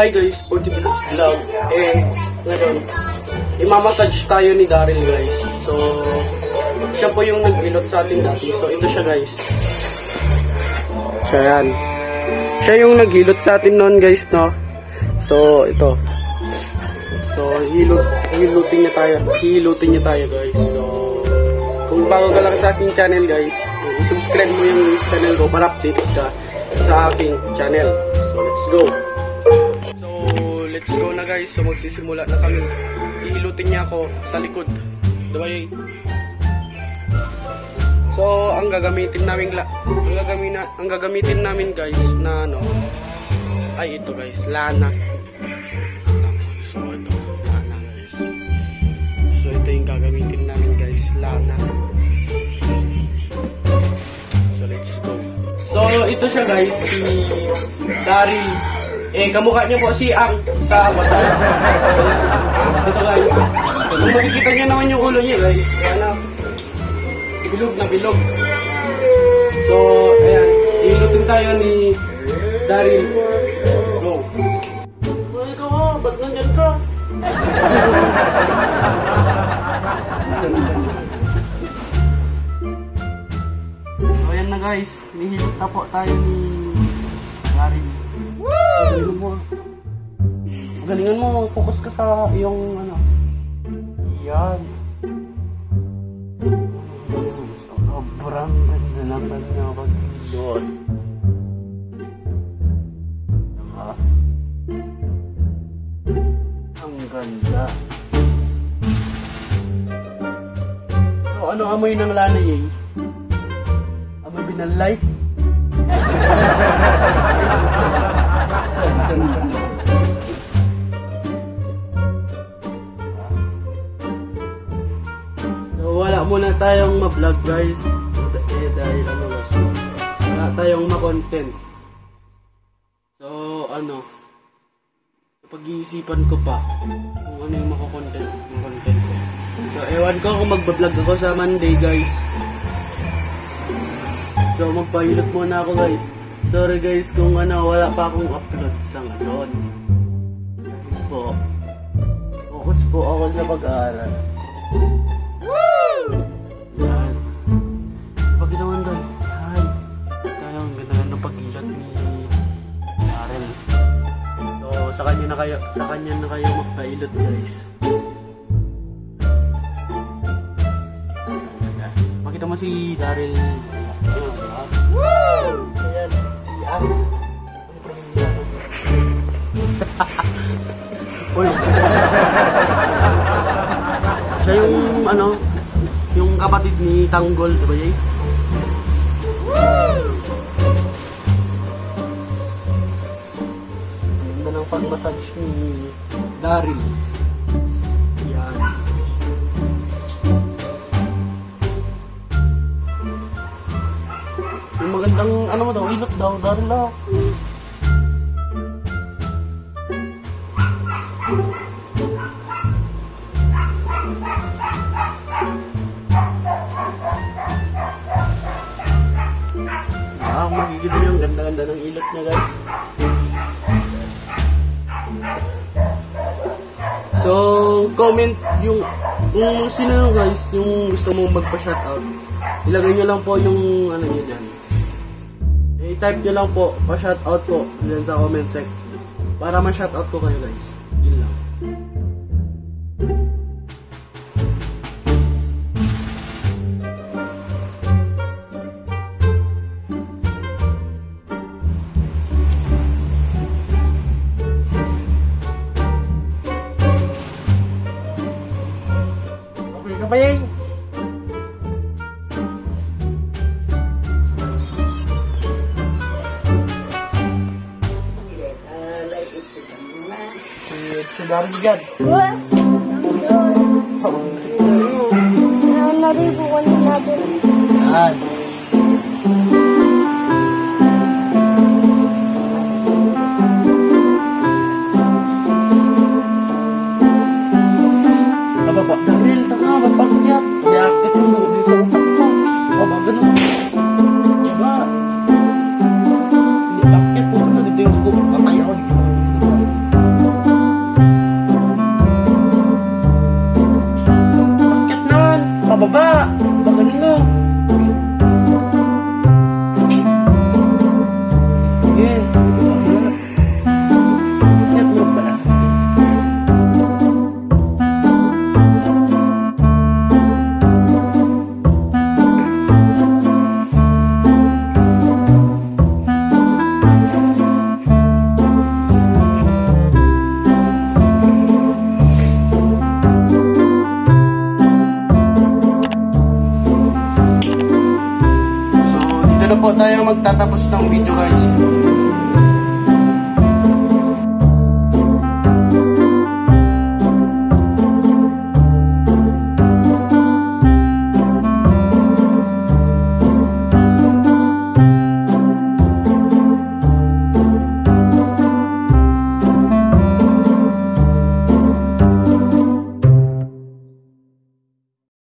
Hi guys, 40 minutes vlog. And ngayon, imamassage tayo ni Daryl guys. So, siya po yung nag-ilot sa atin dati. So, ito siya guys. Siya yan. Siya yung nag-hilot sa atin noon guys, no? So, ito. So, hilutin niya tayo guys. So, kung bago ka lang sa aking channel guys, subscribe mo yung channel ko para updated ka sa aking channel. So, let's go. Let's go na guys. So magsisimula na kami. Ihilutin niya ako sa likod. Diba? So ang gagamitin namin guys na ano ay ito guys, lana. So ito, lana guys. So ito yung gagamitin namin guys, lana. So let's go. So ito siya guys, si Daryl. Kamukha niya po si Ang sa Avatar. Ito guys. Kung makikita niyo naman yung ulo niya guys. Ano? Bilog na bilog. So, ayan. Ihilutin tayo ni Daryl. Let's go. Ay, ikaw ha. Ba't nandyan ka? So, ayan na guys. Nihilot na po tayo ni Daryl. Galingan mo, focus ka sa iyong ano. Yan. Sobrang ganda naman na pag-hilot. Diba? Ang ganda. So, ano amoy ng lana yay? Amoy binalay? Wala muna tayong ma-vlog guys dahil ano guys, wala tayong ma-content. So ano, pag-iisipan ko pa kung ano yung mako-content ko. So ewan ko kung magba-vlog ako sa Monday guys. So magpahilot muna ako guys. Sorry guys kung ano, wala pa akong upload sa ngayon. Po, focus po ako sa pag-aaral. Yan. Pag naman doon. Yan. Tayo ang ganda-ganda pag-hilot ni Daryl. So sa kanya na kayo magpahilot guys. Makita mo si Daryl. Ayan. Si Ang. Uy. Siya yung ano, yung kapatid ni Tanggol, diba yay? Ganda ng pag-massage ni Daryl. Yan. Yung magandang ano mo daw, ilot daw, Daryl lang. Makikita niyo ang ganda-ganda ng ilot niya guys. So comment yung kung sino guys yung gusto mong magpa-shoutout, ilagay nyo lang po yung ano nyo dyan, i-type nyo lang po pa-shoutout po dyan sa comment section para ma-shoutout ko kayo guys. Yun lang. Bayay. Si Daryl dyan. What? Naribo ko na natin. Yan. Apa Daryl, tanga, ba't pag-iyak? Reactive yung di sa utak ko. O ba, ganun. Diba? Hindi, bakit po? Dito yung ko, patay ako dito. po tayo magtatapos ng video guys.